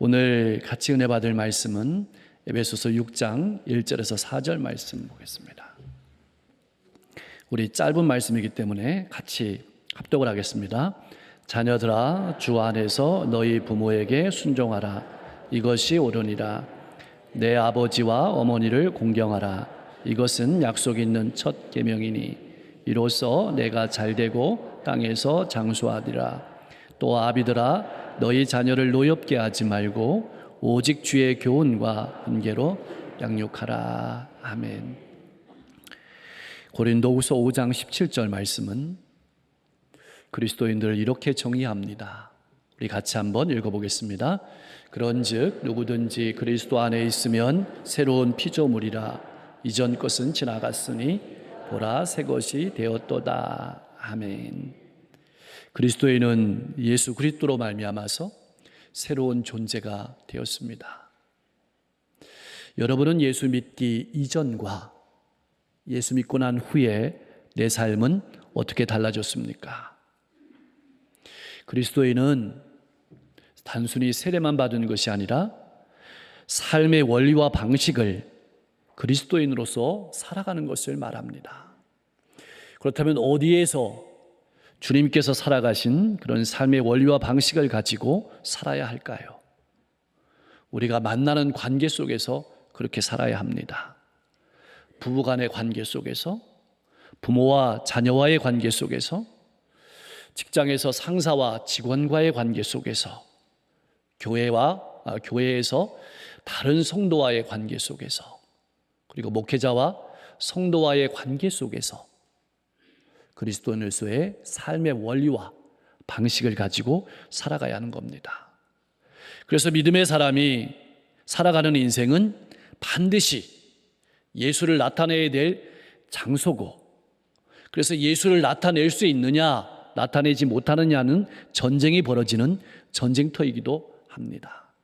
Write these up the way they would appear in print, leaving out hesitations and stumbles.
오늘 같이 은혜 받을 말씀은 에베소서 6장 1절에서 4절 말씀 보겠습니다. 우리 짧은 말씀이기 때문에 같이 합독을 하겠습니다. 자녀들아, 주 안에서 너희 부모에게 순종하라. 이것이 옳으니라. 내 아버지와 어머니를 공경하라. 이것은 약속 있는 첫 계명이니 이로써 내가 잘되고 땅에서 장수하리라. 또 아비들아, 너희 자녀를 노엽게 하지 말고 오직 주의 교훈과 훈계로 양육하라. 아멘. 고린도후서 5장 17절 말씀은 그리스도인들을 이렇게 정의합니다. 우리 같이 한번 읽어보겠습니다. 그런즉 누구든지 그리스도 안에 있으면 새로운 피조물이라. 이전 것은 지나갔으니 보라 새 것이 되었도다. 아멘. 그리스도인은 예수 그리스도로 말미암아서 새로운 존재가 되었습니다. 여러분은 예수 믿기 이전과 예수 믿고 난 후에 내 삶은 어떻게 달라졌습니까? 그리스도인은 단순히 세례만 받은 것이 아니라 삶의 원리와 방식을 그리스도인으로서 살아가는 것을 말합니다. 그렇다면 어디에서 주님께서 살아가신 그런 삶의 원리와 방식을 가지고 살아야 할까요? 우리가 만나는 관계 속에서 그렇게 살아야 합니다. 부부간의 관계 속에서, 부모와 자녀와의 관계 속에서, 직장에서 상사와 직원과의 관계 속에서, 교회에서 다른 성도와의 관계 속에서, 그리고 목회자와 성도와의 관계 속에서 그리스도인으로서의 삶의 원리와 방식을 가지고 살아가야 하는 겁니다. 그래서 믿음의 사람이 살아가는 인생은 반드시 예수를 나타내야 될 장소고, 그래서 예수를 나타낼 수 있느냐 나타내지 못하느냐는 전쟁이 벌어지는 전쟁터이기도 합니다.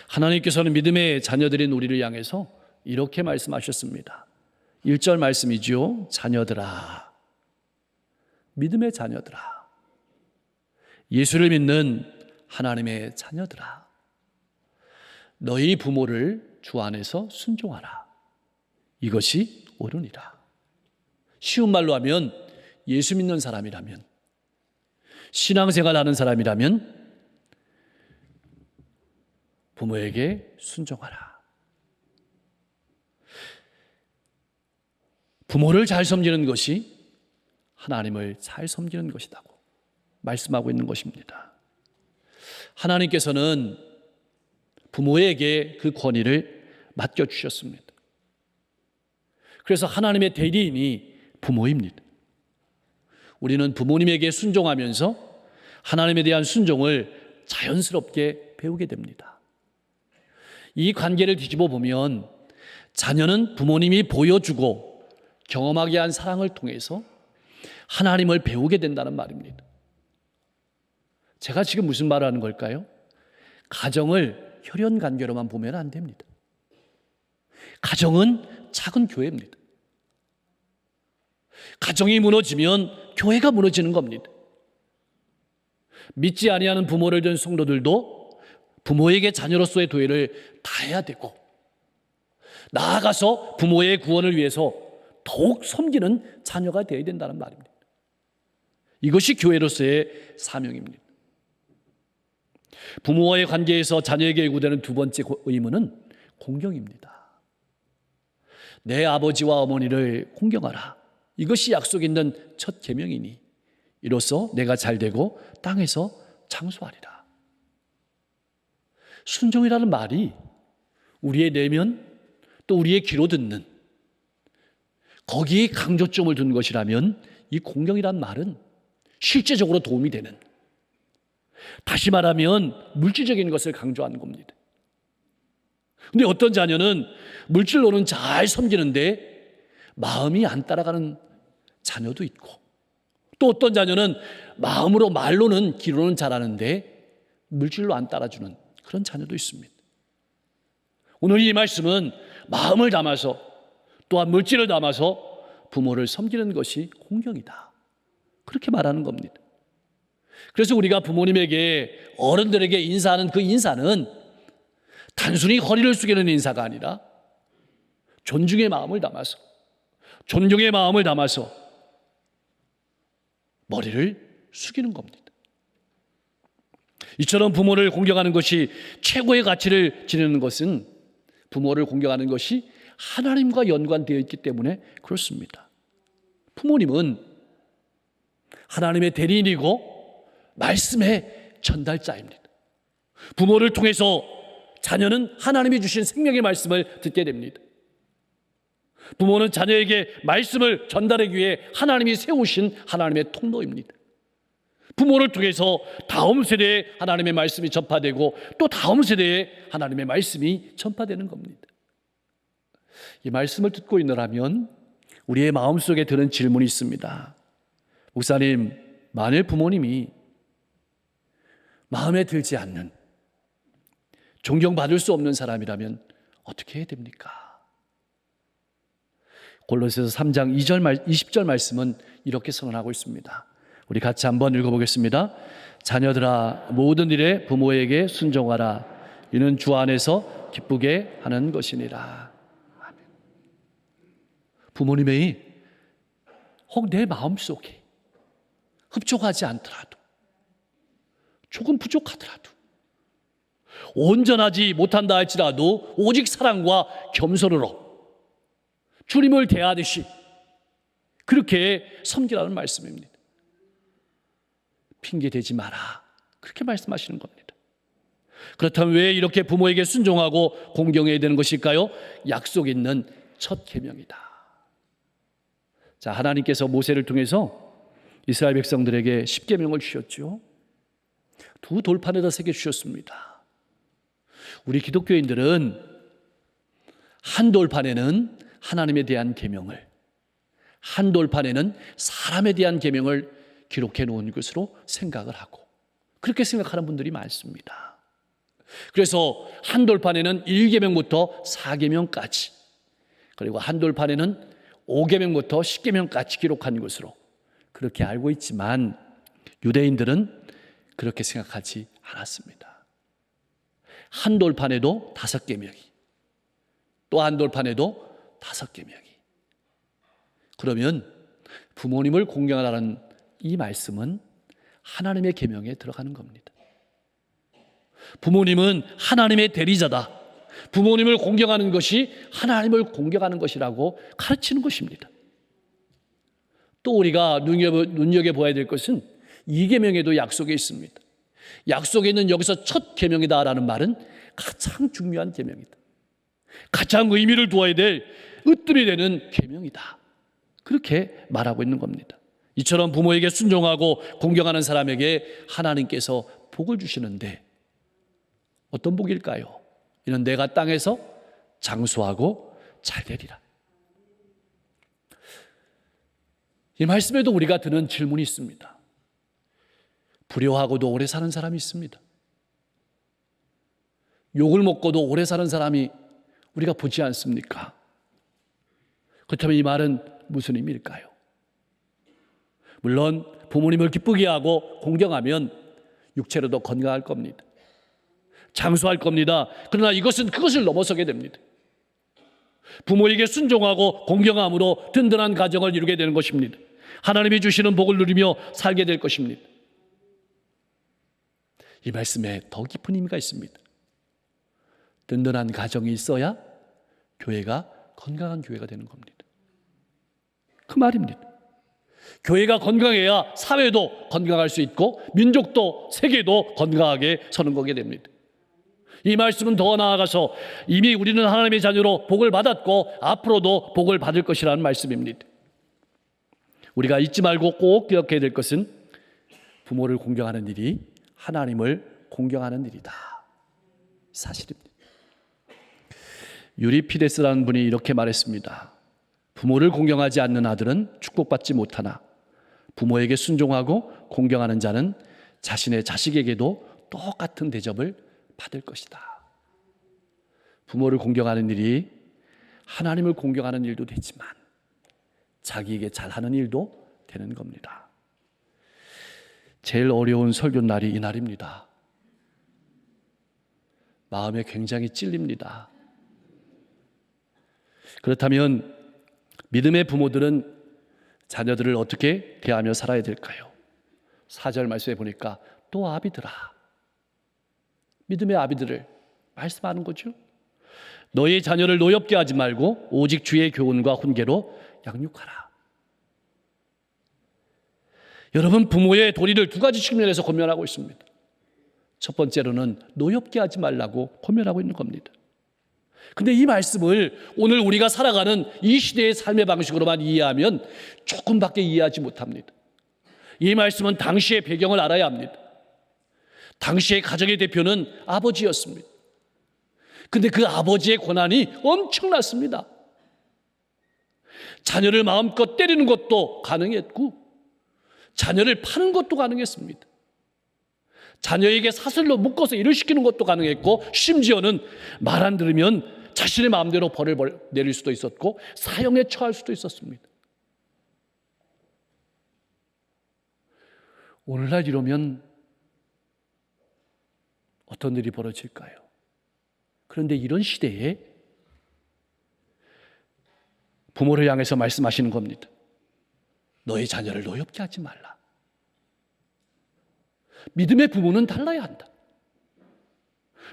하나님께서는 믿음의 자녀들인 우리를 향해서 이렇게 말씀하셨습니다. 1절 말씀이죠. 자녀들아, 믿음의 자녀들아, 예수를 믿는 하나님의 자녀들아, 너희 부모를 주 안에서 순종하라. 이것이 옳으니라. 쉬운 말로 하면 예수 믿는 사람이라면, 신앙생활 하는 사람이라면 부모에게 순종하라. 부모를 잘 섬기는 것이 하나님을 잘 섬기는 것이라고 말씀하고 있는 것입니다. 하나님께서는 부모에게 그 권위를 맡겨주셨습니다. 그래서 하나님의 대리인이 부모입니다. 우리는 부모님에게 순종하면서 하나님에 대한 순종을 자연스럽게 배우게 됩니다. 이 관계를 뒤집어 보면 자녀는 부모님이 보여주고 경험하게 한 사랑을 통해서 하나님을 배우게 된다는 말입니다. 제가 지금 무슨 말을 하는 걸까요? 가정을 혈연 관계로만 보면 안 됩니다. 가정은 작은 교회입니다. 가정이 무너지면 교회가 무너지는 겁니다. 믿지 아니하는 부모를 둔 성도들도 부모에게 자녀로서의 도회를 다해야 되고, 나아가서 부모의 구원을 위해서 더욱 섬기는 자녀가 되어야 된다는 말입니다. 이것이 교회로서의 사명입니다. 부모와의 관계에서 자녀에게 요구되는 두 번째 의무는 공경입니다. 내 아버지와 어머니를 공경하라. 이것이 약속 있는 첫 계명이니 이로써 내가 잘되고 땅에서 장수하리라. 순종이라는 말이 우리의 내면 또 우리의 귀로 듣는 거기에 강조점을 둔 것이라면 이 공경이란 말은 실제적으로 도움이 되는, 다시 말하면 물질적인 것을 강조하는 겁니다. 그런데 어떤 자녀는 물질로는 잘 섬기는데 마음이 안 따라가는 자녀도 있고, 또 어떤 자녀는 마음으로 말로는 귀로는 잘하는데 물질로 안 따라주는 그런 자녀도 있습니다. 오늘 이 말씀은 마음을 담아서 또한 물질을 담아서 부모를 섬기는 것이 공경이다, 그렇게 말하는 겁니다. 그래서 우리가 부모님에게, 어른들에게 인사하는 그 인사는 단순히 허리를 숙이는 인사가 아니라 존중의 마음을 담아서, 존경의 마음을 담아서 머리를 숙이는 겁니다. 이처럼 부모를 공경하는 것이 최고의 가치를 지니는 것은 부모를 공경하는 것이 하나님과 연관되어 있기 때문에 그렇습니다. 부모님은 하나님의 대리인이고 말씀의 전달자입니다. 부모를 통해서 자녀는 하나님이 주신 생명의 말씀을 듣게 됩니다. 부모는 자녀에게 말씀을 전달하기 위해 하나님이 세우신 하나님의 통로입니다. 부모를 통해서 다음 세대에 하나님의 말씀이 전파되고 또 다음 세대에 하나님의 말씀이 전파되는 겁니다. 이 말씀을 듣고 있느라면 우리의 마음속에 드는 질문이 있습니다. 목사님, 만일 부모님이 마음에 들지 않는, 존경받을 수 없는 사람이라면 어떻게 해야 됩니까? 골로새서 3장 20절 말씀은 이렇게 선언하고 있습니다. 우리 같이 한번 읽어보겠습니다. 자녀들아, 모든 일에 부모에게 순종하라. 이는 주 안에서 기쁘게 하는 것이니라. 아멘. 부모님의 혹 내 마음속에 흡족하지 않더라도, 조금 부족하더라도, 온전하지 못한다 할지라도 오직 사랑과 겸손으로 주님을 대하듯이 그렇게 섬기라는 말씀입니다. 핑계대지 마라, 그렇게 말씀하시는 겁니다. 그렇다면 왜 이렇게 부모에게 순종하고 공경해야 되는 것일까요? 약속 있는 첫 계명이다. 자, 하나님께서 모세를 통해서 이스라엘 백성들에게 10계명을 주셨죠. 두 돌판에다 새겨 주셨습니다. 우리 기독교인들은 한 돌판에는 하나님에 대한 계명을, 한 돌판에는 사람에 대한 계명을 기록해 놓은 것으로 생각을 하고 그렇게 생각하는 분들이 많습니다. 그래서 한 돌판에는 1계명부터 4계명까지, 그리고 한 돌판에는 5계명부터 10계명까지 기록한 것으로 그렇게 알고 있지만 유대인들은 그렇게 생각하지 않았습니다. 한 돌판에도 5계명이, 또 한 돌판에도 5계명이. 그러면 부모님을 공경하라는 이 말씀은 하나님의 계명에 들어가는 겁니다. 부모님은 하나님의 대리자다. 부모님을 공경하는 것이 하나님을 공경하는 것이라고 가르치는 것입니다. 또 우리가 눈여겨봐야 될 것은 이 계명에도 약속이 있습니다. 약속에 있는 여기서 첫 계명이다라는 말은 가장 중요한 계명이다. 가장 의미를 두어야 될 으뜸이 되는 계명이다. 그렇게 말하고 있는 겁니다. 이처럼 부모에게 순종하고 공경하는 사람에게 하나님께서 복을 주시는데 어떤 복일까요? 이는 내가 땅에서 장수하고 잘 되리라. 이 말씀에도 우리가 드는 질문이 있습니다. 불효하고도 오래 사는 사람이 있습니다. 욕을 먹고도 오래 사는 사람이 우리가 보지 않습니까? 그렇다면 이 말은 무슨 의미일까요? 물론 부모님을 기쁘게 하고 공경하면 육체로도 건강할 겁니다. 장수할 겁니다. 그러나 이것은 그것을 넘어서게 됩니다. 부모에게 순종하고 공경함으로 든든한 가정을 이루게 되는 것입니다. 하나님이 주시는 복을 누리며 살게 될 것입니다. 이 말씀에 더 깊은 의미가 있습니다. 든든한 가정이 있어야 교회가 건강한 교회가 되는 겁니다. 그 말입니다. 교회가 건강해야 사회도 건강할 수 있고 민족도 세계도 건강하게 서는 거게 됩니다. 이 말씀은 더 나아가서 이미 우리는 하나님의 자녀로 복을 받았고 앞으로도 복을 받을 것이라는 말씀입니다. 우리가 잊지 말고 꼭 기억해야 될 것은 부모를 공경하는 일이 하나님을 공경하는 일이다. 사실입니다. 유리피데스라는 분이 이렇게 말했습니다. 부모를 공경하지 않는 아들은 축복받지 못하나 부모에게 순종하고 공경하는 자는 자신의 자식에게도 똑같은 대접을 받을 것이다. 부모를 공경하는 일이 하나님을 공경하는 일도 되지만 자기에게 잘하는 일도 되는 겁니다. 제일 어려운 설교 날이 이 날입니다. 마음에 굉장히 찔립니다. 그렇다면 믿음의 부모들은 자녀들을 어떻게 대하며 살아야 될까요? 4절 말씀에 보니까 또 아비들아, 믿음의 아비들을 말씀하는 거죠. 너희 자녀를 노엽게 하지 말고 오직 주의 교훈과 훈계로 양육하라. 여러분, 부모의 도리를 두 가지 측면에서 권면하고 있습니다. 첫 번째로는 노엽게 하지 말라고 권면하고 있는 겁니다. 근데 이 말씀을 오늘 우리가 살아가는 이 시대의 삶의 방식으로만 이해하면 조금밖에 이해하지 못합니다. 이 말씀은 당시의 배경을 알아야 합니다. 당시의 가정의 대표는 아버지였습니다. 근데 그 아버지의 권한이 엄청났습니다. 자녀를 마음껏 때리는 것도 가능했고 자녀를 파는 것도 가능했습니다. 자녀에게 사슬로 묶어서 일을 시키는 것도 가능했고 심지어는 말 안 들으면 자신의 마음대로 벌을 내릴 수도 있었고 사형에 처할 수도 있었습니다. 오늘날 이러면 어떤 일이 벌어질까요? 그런데 이런 시대에 부모를 향해서 말씀하시는 겁니다. 너의 자녀를 노엽게 하지 말라. 믿음의 부모는 달라야 한다.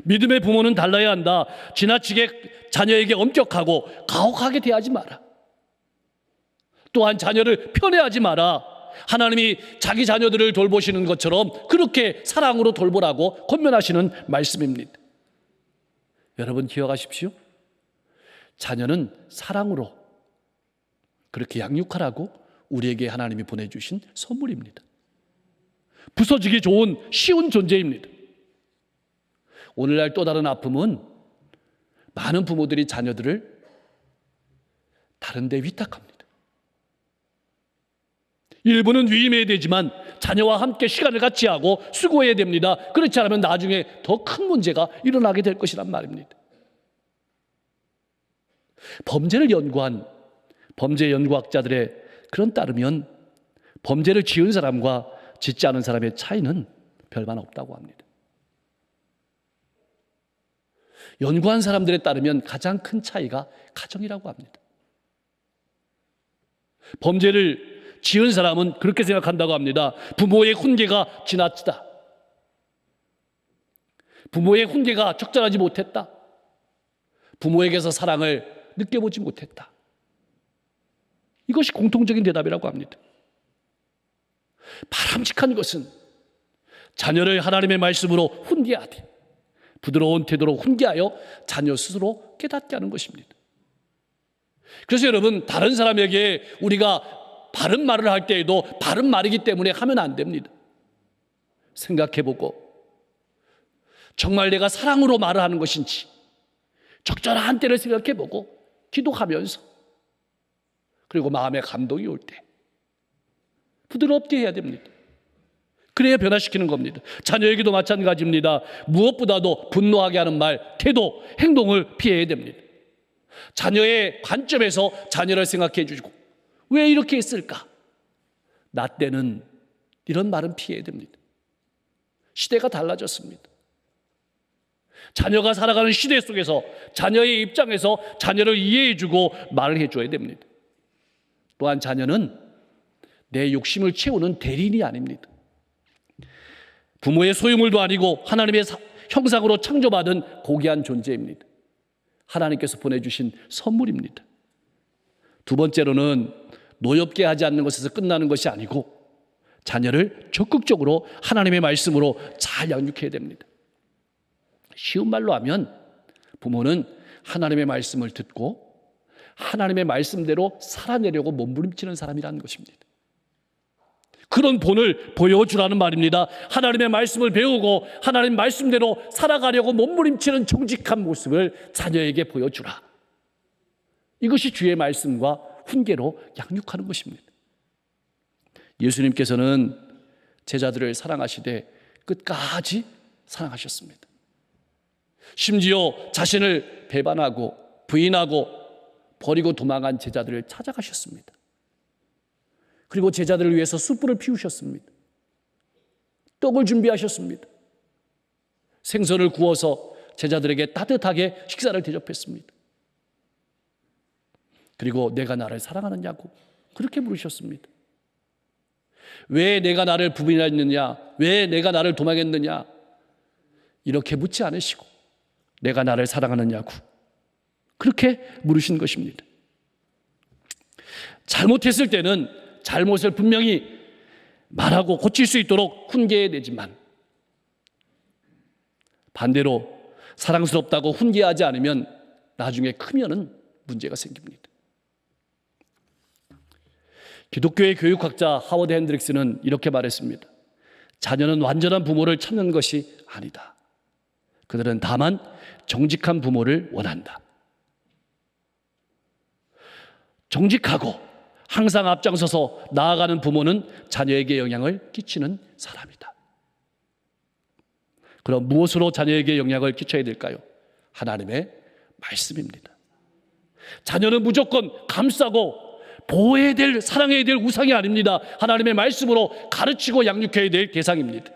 믿음의 부모는 달라야 한다. 지나치게 자녀에게 엄격하고 가혹하게 대하지 마라. 또한 자녀를 편애하지 마라. 하나님이 자기 자녀들을 돌보시는 것처럼 그렇게 사랑으로 돌보라고 권면하시는 말씀입니다. 여러분 기억하십시오. 자녀는 사랑으로 그렇게 양육하라고 우리에게 하나님이 보내주신 선물입니다. 부서지기 좋은 쉬운 존재입니다. 오늘날 또 다른 아픔은 많은 부모들이 자녀들을 다른 데 위탁합니다. 일부는 위임해야 되지만 자녀와 함께 시간을 같이 하고 수고해야 됩니다. 그렇지 않으면 나중에 더 큰 문제가 일어나게 될 것이란 말입니다. 범죄를 연구한 범죄 연구학자들의 그런 따르면 범죄를 지은 사람과 짓지 않은 사람의 차이는 별반 없다고 합니다. 연구한 사람들에 따르면 가장 큰 차이가 가정이라고 합니다. 범죄를 지은 사람은 그렇게 생각한다고 합니다. 부모의 훈계가 지나치다. 부모의 훈계가 적절하지 못했다. 부모에게서 사랑을 느껴보지 못했다. 이것이 공통적인 대답이라고 합니다. 바람직한 것은 자녀를 하나님의 말씀으로 훈계하되 부드러운 태도로 훈계하여 자녀 스스로 깨닫게 하는 것입니다. 그래서 여러분, 다른 사람에게 우리가 바른 말을 할 때에도 바른 말이기 때문에 하면 안 됩니다. 생각해보고 정말 내가 사랑으로 말을 하는 것인지 적절한 때를 생각해보고 기도하면서 그리고 마음에 감동이 올 때 부드럽게 해야 됩니다. 그래야 변화시키는 겁니다. 자녀에게도 마찬가지입니다. 무엇보다도 분노하게 하는 말, 태도, 행동을 피해야 됩니다. 자녀의 관점에서 자녀를 생각해 주시고 왜 이렇게 했을까? 나 때는 이런 말은 피해야 됩니다. 시대가 달라졌습니다. 자녀가 살아가는 시대 속에서 자녀의 입장에서 자녀를 이해해 주고 말을 해줘야 됩니다. 또한 자녀는 내 욕심을 채우는 대리인이 아닙니다. 부모의 소유물도 아니고 하나님의 형상으로 창조받은 고귀한 존재입니다. 하나님께서 보내주신 선물입니다. 두 번째로는 노엽게 하지 않는 것에서 끝나는 것이 아니고 자녀를 적극적으로 하나님의 말씀으로 잘 양육해야 됩니다. 쉬운 말로 하면 부모는 하나님의 말씀을 듣고 하나님의 말씀대로 살아내려고 몸부림치는 사람이라는 것입니다. 그런 본을 보여주라는 말입니다. 하나님의 말씀을 배우고 하나님 말씀대로 살아가려고 몸부림치는 정직한 모습을 자녀에게 보여주라. 이것이 주의 말씀과 훈계로 양육하는 것입니다. 예수님께서는 제자들을 사랑하시되 끝까지 사랑하셨습니다. 심지어 자신을 배반하고 부인하고 버리고 도망간 제자들을 찾아가셨습니다. 그리고 제자들을 위해서 숯불을 피우셨습니다. 떡을 준비하셨습니다. 생선을 구워서 제자들에게 따뜻하게 식사를 대접했습니다. 그리고 내가 나를 사랑하느냐고 그렇게 물으셨습니다. 왜 내가 나를 부인했느냐, 왜 내가 나를 도망했느냐 이렇게 묻지 않으시고 내가 나를 사랑하느냐고 그렇게 물으신 것입니다. 잘못했을 때는 잘못을 분명히 말하고 고칠 수 있도록 훈계해내지만 반대로 사랑스럽다고 훈계하지 않으면 나중에 크면은 문제가 생깁니다. 기독교의 교육학자 하워드 핸드릭스는 이렇게 말했습니다. 자녀는 완전한 부모를 찾는 것이 아니다. 그들은 다만 정직한 부모를 원한다. 정직하고 항상 앞장서서 나아가는 부모는 자녀에게 영향을 끼치는 사람이다. 그럼 무엇으로 자녀에게 영향을 끼쳐야 될까요? 하나님의 말씀입니다. 자녀는 무조건 감싸고 보호해야 될, 사랑해야 될 우상이 아닙니다. 하나님의 말씀으로 가르치고 양육해야 될 대상입니다.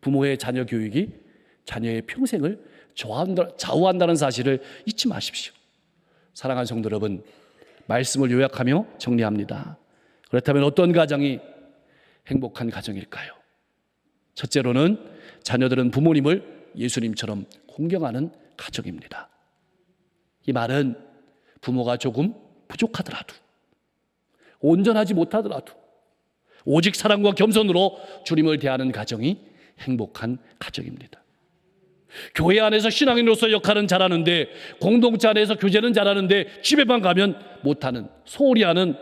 부모의 자녀 교육이 자녀의 평생을 좌우한다는 사실을 잊지 마십시오. 사랑하는 성도 여러분, 말씀을 요약하며 정리합니다. 그렇다면 어떤 가정이 행복한 가정일까요? 첫째로는 자녀들은 부모님을 예수님처럼 공경하는 가정입니다. 이 말은 부모가 조금 부족하더라도, 온전하지 못하더라도 오직 사랑과 겸손으로 주님을 대하는 가정이 행복한 가정입니다. 교회 안에서 신앙인으로서 역할은 잘하는데, 공동체 안에서 교제는 잘하는데 집에만 가면 못하는, 소홀히 하는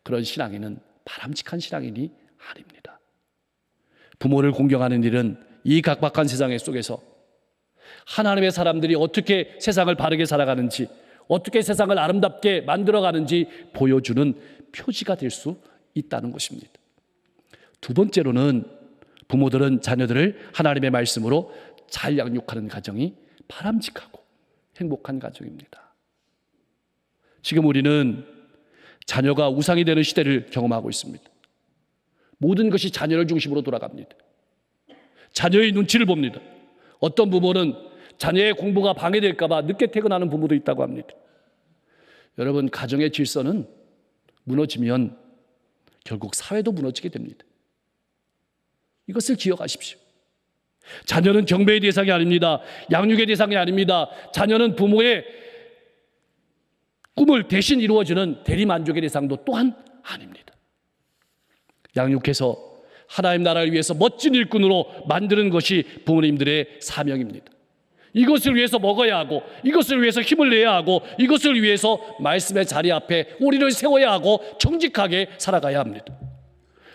그런 신앙인은 바람직한 신앙인이 아닙니다. 부모를 공경하는 일은 이 각박한 세상 속에서 하나님의 사람들이 어떻게 세상을 바르게 살아가는지, 어떻게 세상을 아름답게 만들어가는지 보여주는 표지가 될 수 있다는 것입니다. 두 번째로는 부모들은 자녀들을 하나님의 말씀으로 잘 양육하는 가정이 바람직하고 행복한 가정입니다. 지금 우리는 자녀가 우상이 되는 시대를 경험하고 있습니다. 모든 것이 자녀를 중심으로 돌아갑니다. 자녀의 눈치를 봅니다. 어떤 부모는 자녀의 공부가 방해될까 봐 늦게 퇴근하는 부모도 있다고 합니다. 여러분, 가정의 질서는 무너지면 결국 사회도 무너지게 됩니다. 이것을 기억하십시오. 자녀는 경배의 대상이 아닙니다. 양육의 대상이 아닙니다. 자녀는 부모의 꿈을 대신 이루어지는 대리만족의 대상도 또한 아닙니다. 양육해서 하나님 나라를 위해서 멋진 일꾼으로 만드는 것이 부모님들의 사명입니다. 이것을 위해서 먹어야 하고, 이것을 위해서 힘을 내야 하고, 이것을 위해서 말씀의 자리 앞에 우리를 세워야 하고 정직하게 살아가야 합니다.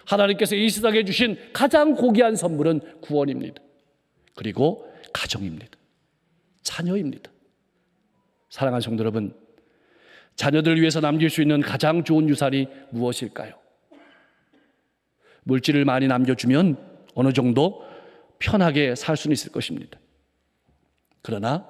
하나님께서 이 세상에 주신 가장 고귀한 선물은 구원입니다. 그리고 가정입니다. 자녀입니다. 사랑하는 성도 여러분, 자녀들을 위해서 남길 수 있는 가장 좋은 유산이 무엇일까요? 물질을 많이 남겨주면 어느 정도 편하게 살 수는 있을 것입니다. 그러나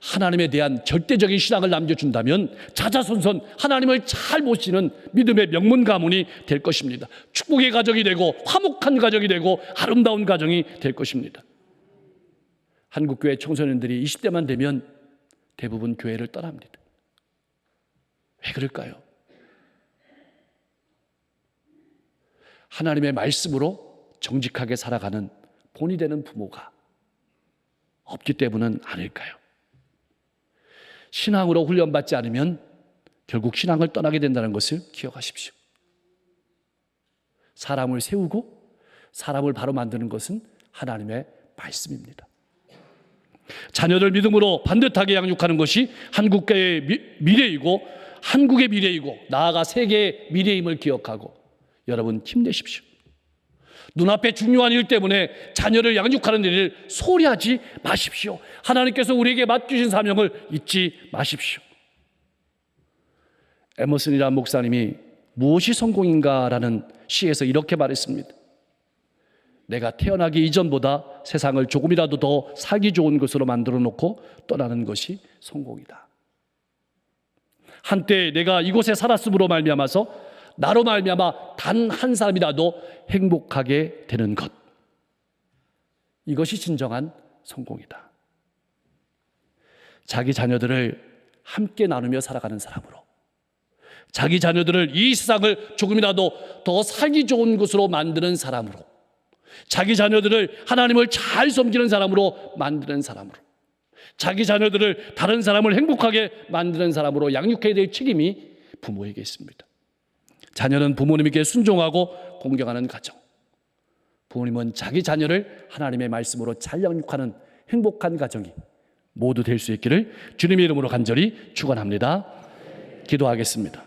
하나님에 대한 절대적인 신앙을 남겨준다면 자자손손 하나님을 잘 모시는 믿음의 명문 가문이 될 것입니다. 축복의 가정이 되고 화목한 가정이 되고 아름다운 가정이 될 것입니다. 한국교회 청소년들이 20대만 되면 대부분 교회를 떠납니다. 왜 그럴까요? 하나님의 말씀으로 정직하게 살아가는 본이 되는 부모가 없기 때문은 아닐까요? 신앙으로 훈련받지 않으면 결국 신앙을 떠나게 된다는 것을 기억하십시오. 사람을 세우고 사람을 바로 만드는 것은 하나님의 말씀입니다. 자녀들 믿음으로 반듯하게 양육하는 것이 한국교회의 미래이고 한국의 미래이고 나아가 세계의 미래임을 기억하고 여러분 힘내십시오. 눈앞에 중요한 일 때문에 자녀를 양육하는 일을 소홀히 하지 마십시오. 하나님께서 우리에게 맡기신 사명을 잊지 마십시오. 에머슨이라는 목사님이 무엇이 성공인가라는 시에서 이렇게 말했습니다. 내가 태어나기 이전보다 세상을 조금이라도 더 살기 좋은 것으로 만들어 놓고 떠나는 것이 성공이다. 한때 내가 이곳에 살았음으로 말미암아서 나로 말미암아 단 한 사람이라도 행복하게 되는 것, 이것이 진정한 성공이다. 자기 자녀들을 함께 나누며 살아가는 사람으로, 자기 자녀들을 이 세상을 조금이라도 더 살기 좋은 곳으로 만드는 사람으로, 자기 자녀들을 하나님을 잘 섬기는 사람으로 만드는 사람으로, 자기 자녀들을 다른 사람을 행복하게 만드는 사람으로 양육해야 될 책임이 부모에게 있습니다. 자녀는 부모님에게 순종하고 공경하는 가정, 부모님은 자기 자녀를 하나님의 말씀으로 잘 양육하는 행복한 가정이 모두 될 수 있기를 주님의 이름으로 간절히 축원합니다. 기도하겠습니다.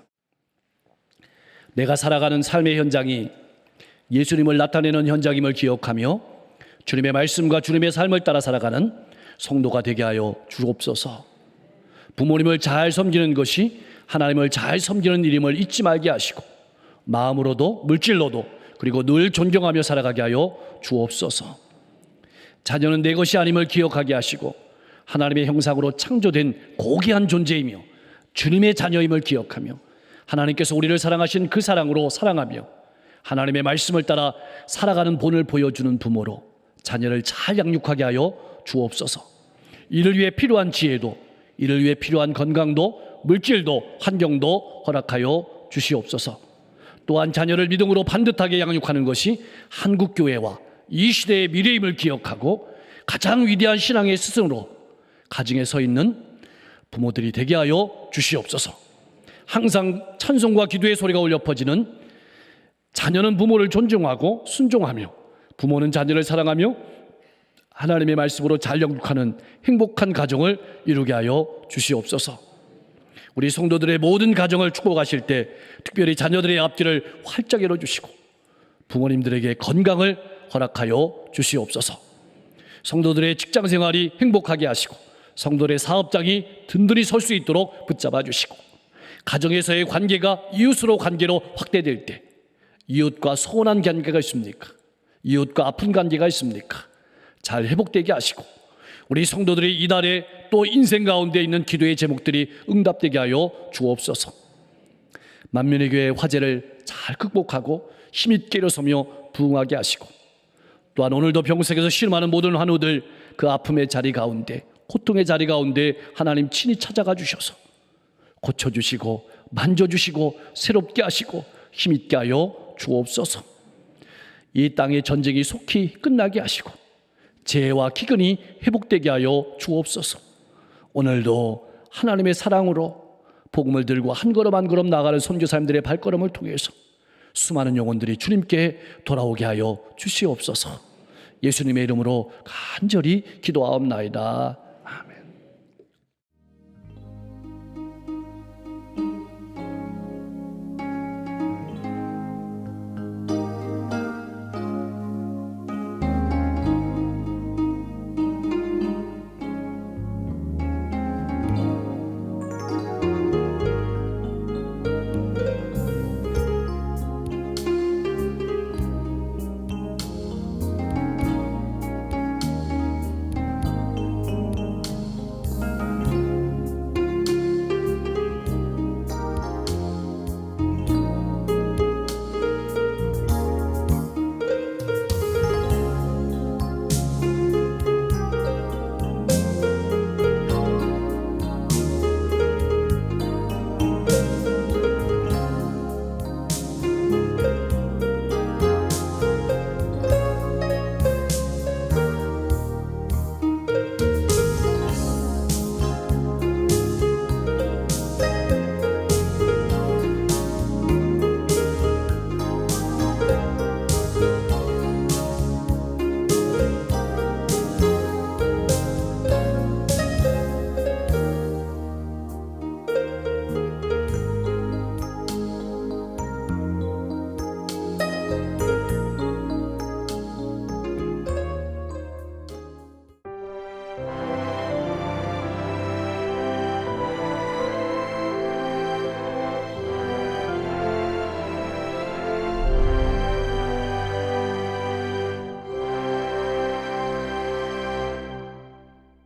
내가 살아가는 삶의 현장이 예수님을 나타내는 현장임을 기억하며 주님의 말씀과 주님의 삶을 따라 살아가는 성도가 되게 하여 주옵소서. 부모님을 잘 섬기는 것이 하나님을 잘 섬기는 일임을 잊지 말게 하시고 마음으로도 물질로도 그리고 늘 존경하며 살아가게 하여 주옵소서. 자녀는 내 것이 아님을 기억하게 하시고 하나님의 형상으로 창조된 고귀한 존재이며 주님의 자녀임을 기억하며 하나님께서 우리를 사랑하신 그 사랑으로 사랑하며 하나님의 말씀을 따라 살아가는 본을 보여주는 부모로 자녀를 잘 양육하게 하여 주옵소서. 이를 위해 필요한 지혜도, 이를 위해 필요한 건강도, 물질도, 환경도 허락하여 주시옵소서. 또한 자녀를 믿음으로 반듯하게 양육하는 것이 한국교회와 이 시대의 미래임을 기억하고 가장 위대한 신앙의 스승으로 가정에 서 있는 부모들이 되게 하여 주시옵소서. 항상 찬송과 기도의 소리가 울려 퍼지는 자녀는 부모를 존중하고 순종하며 부모는 자녀를 사랑하며 하나님의 말씀으로 잘 양육하는 행복한 가정을 이루게 하여 주시옵소서. 우리 성도들의 모든 가정을 축복하실 때 특별히 자녀들의 앞길을 활짝 열어주시고 부모님들에게 건강을 허락하여 주시옵소서. 성도들의 직장 생활이 행복하게 하시고 성도들의 사업장이 든든히 설 수 있도록 붙잡아 주시고 가정에서의 관계가 이웃으로 관계로 확대될 때 이웃과 소원한 관계가 있습니까? 이웃과 아픈 관계가 있습니까? 잘 회복되게 하시고 우리 성도들이 이달에 또 인생 가운데 있는 기도의 제목들이 응답되게 하여 주옵소서. 만민의 교회의 화제를 잘 극복하고 힘있게 일어서며 부흥하게 하시고 또한 오늘도 병석에서 신음하는 모든 환우들 그 아픔의 자리 가운데 고통의 자리 가운데 하나님 친히 찾아가 주셔서 고쳐주시고 만져주시고 새롭게 하시고 힘있게 하여 주옵소서. 이 땅의 전쟁이 속히 끝나게 하시고 재해와 기근이 회복되게 하여 주옵소서. 오늘도 하나님의 사랑으로 복음을 들고 한 걸음 한 걸음 나아가는 선교사님들의 발걸음을 통해서 수많은 영혼들이 주님께 돌아오게 하여 주시옵소서. 예수님의 이름으로 간절히 기도하옵나이다.